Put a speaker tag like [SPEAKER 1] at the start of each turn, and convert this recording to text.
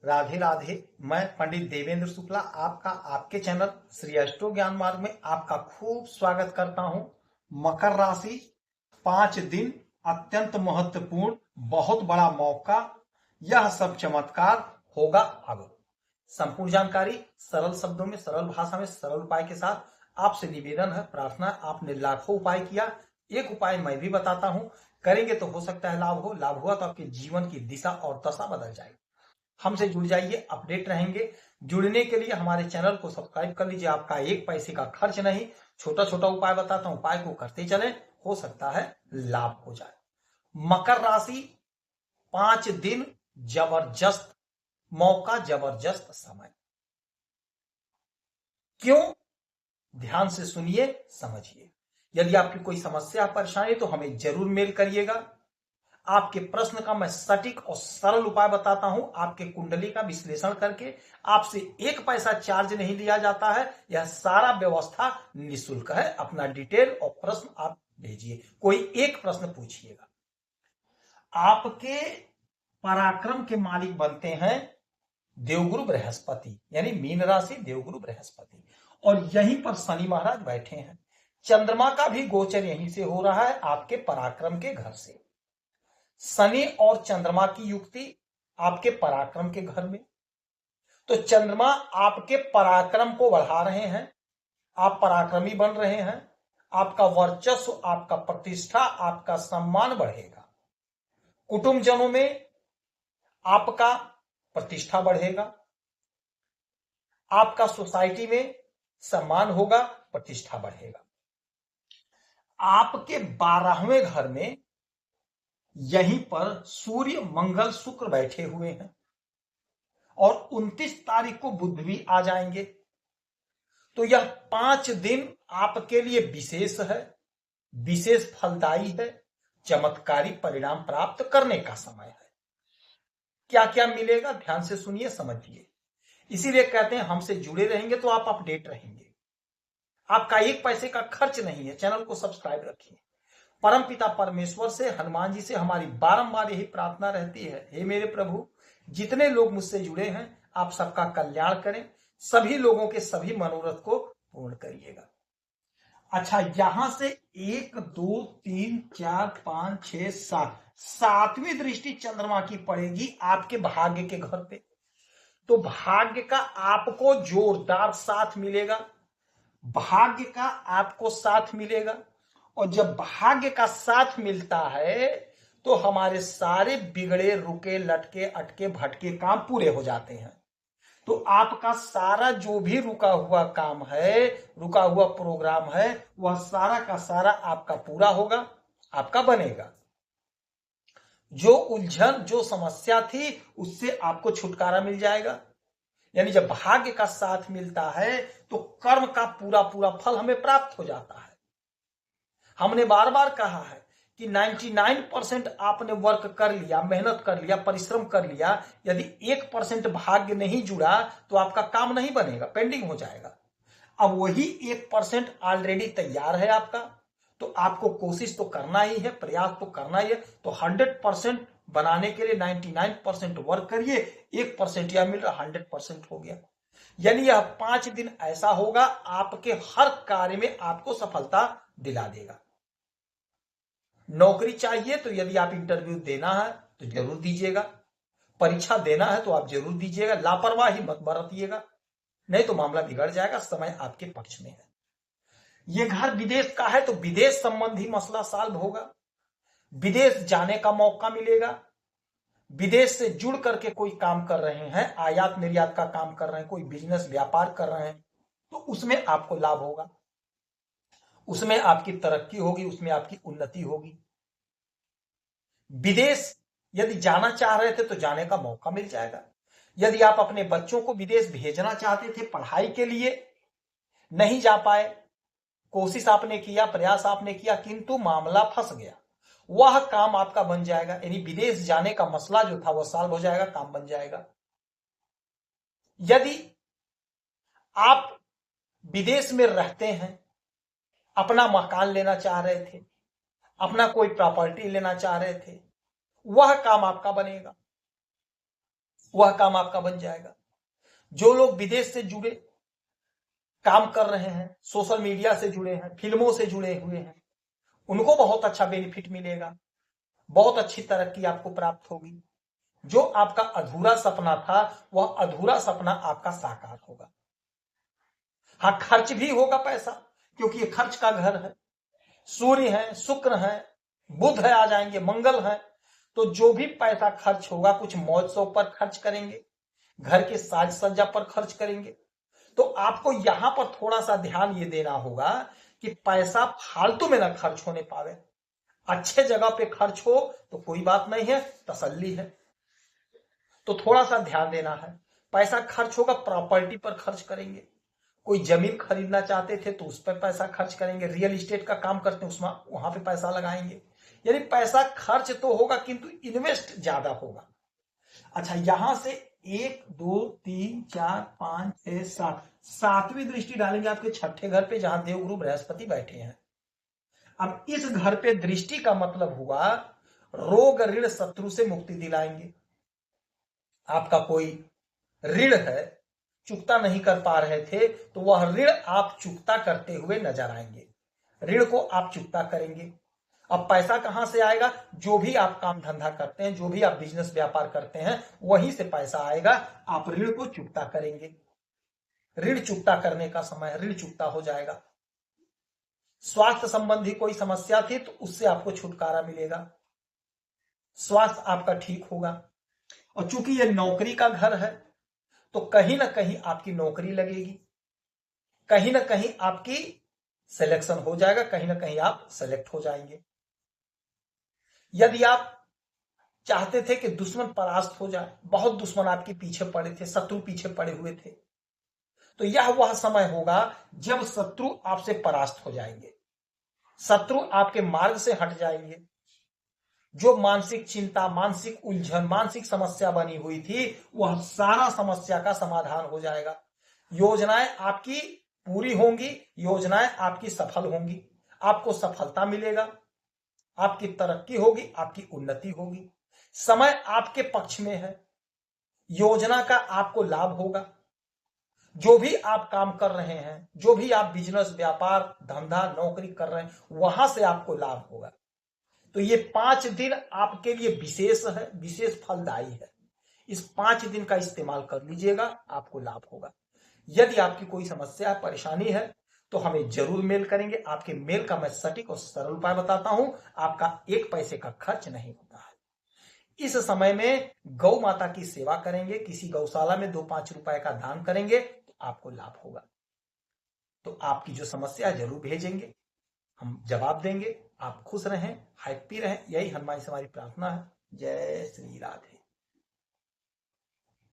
[SPEAKER 1] राधे राधे। मैं पंडित देवेंद्र शुक्ला आपका आपके चैनल श्री अष्टो ज्ञान मार्ग में आपका खूब स्वागत करता हूं। मकर राशि 5 दिन अत्यंत महत्वपूर्ण, बहुत बड़ा मौका, यह सब चमत्कार होगा। अब संपूर्ण जानकारी सरल शब्दों में, सरल भाषा में, सरल उपाय के साथ आपसे निवेदन है, प्रार्थना। आपने लाखों उपाय किया, एक उपाय मैं भी बताता हूं, करेंगे तो हो सकता है लाभ हो। लाभ हुआ तो आपके जीवन की दिशा और दशा बदल जाएगी। हमसे जुड़ जाइए, अपडेट रहेंगे। जुड़ने के लिए हमारे चैनल को सब्सक्राइब कर लीजिए, आपका एक पैसे का खर्च नहीं। छोटा छोटा उपाय बताता हूं, उपाय को करते चले, हो सकता है लाभ हो जाए। मकर राशि 5 दिन जबरदस्त मौका, जबरदस्त समय। क्यों? ध्यान से सुनिए, समझिए। यदि आपकी कोई समस्या परेशानी तो हमें जरूर मेल करिएगा। आपके प्रश्न का मैं सटीक और सरल उपाय बताता हूं। आपके कुंडली का विश्लेषण करके आपसे एक पैसा चार्ज नहीं लिया जाता है। यह सारा व्यवस्था निःशुल्क है। अपना डिटेल और प्रश्न आप भेजिए, कोई एक प्रश्न पूछिएगा। आपके पराक्रम के मालिक बनते हैं देवगुरु बृहस्पति, यानी मीन राशि देवगुरु बृहस्पति, और यहीं पर शनि महाराज बैठे हैं। चंद्रमा का भी गोचर यहीं से हो रहा है, आपके पराक्रम के घर से। शनि और चंद्रमा की युक्ति आपके पराक्रम के घर में, तो चंद्रमा आपके पराक्रम को बढ़ा रहे हैं, आप पराक्रमी बन रहे हैं। आपका वर्चस्व, आपका प्रतिष्ठा, आपका सम्मान बढ़ेगा। कुटुंबजनों में आपका प्रतिष्ठा बढ़ेगा, आपका सोसाइटी में सम्मान होगा, प्रतिष्ठा बढ़ेगा। आपके 12वें घर में यहीं पर सूर्य मंगल शुक्र बैठे हुए हैं, और 29 तारीख को बुध भी आ जाएंगे। तो यह 5 दिन आपके लिए विशेष है, विशेष फलदायी है, चमत्कारी परिणाम प्राप्त करने का समय है। क्या क्या मिलेगा, ध्यान से सुनिए, समझिए। इसीलिए कहते हैं हमसे जुड़े रहेंगे तो आप अपडेट रहेंगे। आपका एक पैसे का खर्च नहीं है। चैनल को सब्सक्राइब रखिए। परमपिता परमेश्वर से, हनुमान जी से हमारी बारंबार यही प्रार्थना रहती है, हे मेरे प्रभु, जितने लोग मुझसे जुड़े हैं आप सबका कल्याण करें, सभी लोगों के सभी मनोरथ को पूर्ण करिएगा। अच्छा, यहां से 1 2 3 4 5 6 7 सातवीं दृष्टि चंद्रमा की पड़ेगी आपके भाग्य के घर पे। तो भाग्य का आपको जोरदार साथ मिलेगा, भाग्य का आपको साथ मिलेगा। और जब भाग्य का साथ मिलता है तो हमारे सारे बिगड़े, रुके, लटके, अटके, भटके काम पूरे हो जाते हैं। तो आपका सारा जो भी रुका हुआ काम है, रुका हुआ प्रोग्राम है, वह सारा का सारा आपका पूरा होगा, आपका बनेगा। जो उलझन, जो समस्या थी, उससे आपको छुटकारा मिल जाएगा। यानी जब भाग्य का साथ मिलता है तो कर्म का पूरा पूरा फल हमें प्राप्त हो जाता है। हमने बार बार कहा है कि 99% आपने वर्क कर लिया, मेहनत कर लिया, परिश्रम कर लिया, यदि 1% भाग्य नहीं जुड़ा तो आपका काम नहीं बनेगा, पेंडिंग हो जाएगा। अब वही 1% ऑलरेडी तैयार है आपका, तो आपको कोशिश तो करना ही है, प्रयास तो करना ही है। तो 100% बनाने के लिए 99% वर्क करिए, 1% यह मिल रहा, 100% हो गया। यानी यह 5 दिन ऐसा होगा, आपके हर कार्य में आपको सफलता दिला देगा। नौकरी चाहिए तो यदि आप इंटरव्यू देना है तो जरूर दीजिएगा, परीक्षा देना है तो आप जरूर दीजिएगा, लापरवाही मत बरतिएगा, नहीं तो मामला बिगड़ जाएगा। समय आपके पक्ष में है। ये घर विदेश का है तो विदेश संबंधी मसला सॉल्व होगा, विदेश जाने का मौका मिलेगा। विदेश से जुड़ करके कोई काम कर रहे हैं, आयात निर्यात का काम कर रहे हैं, कोई बिजनेस व्यापार कर रहे हैं, तो उसमें आपको लाभ होगा, उसमें आपकी तरक्की होगी, उसमें आपकी उन्नति होगी। विदेश यदि जाना चाह रहे थे तो जाने का मौका मिल जाएगा। यदि आप अपने बच्चों को विदेश भेजना चाहते थे पढ़ाई के लिए, नहीं जा पाए, कोशिश आपने किया, प्रयास आपने किया, किंतु मामला फंस गया, वह काम आपका बन जाएगा। यानी विदेश जाने का मसला जो था वह सॉल्व हो जाएगा, काम बन जाएगा। यदि आप विदेश में रहते हैं, अपना मकान लेना चाह रहे थे, अपना कोई प्रॉपर्टी लेना चाह रहे थे, वह काम आपका बनेगा। वह काम आपका बन जाएगा। जो लोग विदेश से जुड़े काम कर रहे हैं, सोशल मीडिया से जुड़े हैं, फिल्मों से जुड़े हुए हैं, उनको बहुत अच्छा बेनिफिट मिलेगा, बहुत अच्छी तरक्की आपको प्राप्त होगी। जो आपका अधूरा सपना था वह अधूरा सपना आपका साकार होगा। हाँ, खर्च भी होगा पैसा, क्योंकि ये खर्च का घर है। सूर्य है, शुक्र है, बुध है, आ जाएंगे, मंगल है। तो जो भी पैसा खर्च होगा कुछ मौज शौक पर खर्च करेंगे, घर के साज सज्जा पर खर्च करेंगे। तो आपको यहां पर थोड़ा सा ध्यान ये देना होगा कि पैसा फालतू में ना खर्च होने पावे। अच्छे जगह पे खर्च हो तो कोई बात नहीं है, तसल्ली है। तो थोड़ा सा ध्यान देना है। पैसा खर्च होगा, प्रॉपर्टी पर खर्च करेंगे। कोई जमीन खरीदना चाहते थे तो उस पर पैसा खर्च करेंगे, रियल एस्टेट का काम करते हैं उसमें वहां पे पैसा लगाएंगे। यानी पैसा खर्च तो होगा किंतु इन्वेस्ट ज्यादा होगा। अच्छा, यहां से 1 2 3 4 5 6 7 सातवीं दृष्टि डालेंगे आपके छठे घर पे, जहां देवगुरु बृहस्पति बैठे हैं। अब इस घर पे दृष्टि का मतलब हुआ रोग ऋण शत्रु से मुक्ति दिलाएंगे। आपका कोई ऋण है, चुकता नहीं कर पा रहे थे, तो वह ऋण आप चुकता करते हुए नजर आएंगे। ऋण को आप चुकता करेंगे। अब पैसा कहां से आएगा? जो भी आप काम धंधा करते हैं, जो भी आप बिजनेस व्यापार करते हैं, वहीं से पैसा आएगा। आप ऋण को चुकता करेंगे। ऋण चुकता करने का समय, ऋण चुकता हो जाएगा। स्वास्थ्य संबंधी कोई समस्या थी तो उससे आपको छुटकारा मिलेगा, स्वास्थ्य आपका ठीक होगा। और चूंकि यह नौकरी का घर है तो कहीं ना कहीं आपकी नौकरी लगेगी, कहीं ना कहीं आपकी सिलेक्शन हो जाएगा, कहीं ना कहीं आप सेलेक्ट हो जाएंगे। यदि आप चाहते थे कि दुश्मन परास्त हो जाए, बहुत दुश्मन आपके पीछे पड़े थे, शत्रु पीछे पड़े हुए थे, तो यह वह समय होगा जब शत्रु आपसे परास्त हो जाएंगे, शत्रु आपके मार्ग से हट जाएंगे। जो मानसिक चिंता, मानसिक उलझन, मानसिक समस्या बनी हुई थी, वह सारा समस्या का समाधान हो जाएगा। योजनाएं आपकी पूरी होंगी, योजनाएं आपकी सफल होंगी, आपको सफलता मिलेगा, आपकी तरक्की होगी, आपकी उन्नति होगी। समय आपके पक्ष में है, योजना का आपको लाभ होगा। जो भी आप काम कर रहे हैं, जो भी आप बिजनेस, व्यापार, धंधा, नौकरी कर रहे हैं, वहां से आपको लाभ होगा। तो ये 5 दिन आपके लिए विशेष है, विशेष फलदायी है। इस 5 दिन का इस्तेमाल कर लीजिएगा, आपको लाभ होगा। यदि आपकी कोई समस्या, परेशानी है तो हमें जरूर मेल करेंगे। आपके मेल का मैं सटीक और सरल उपाय बताता हूं, आपका 1 पैसे का खर्च नहीं होता है। इस समय में गौ माता की सेवा करेंगे, किसी गौशाला में 2-5 रुपए का दान करेंगे तो आपको लाभ होगा। तो आपकी जो समस्या है जरूर भेजेंगे, हम जवाब देंगे। आप खुश रहें, हैप्पी रहें, यही हनुमान से हमारी प्रार्थना है। जय श्री राधे।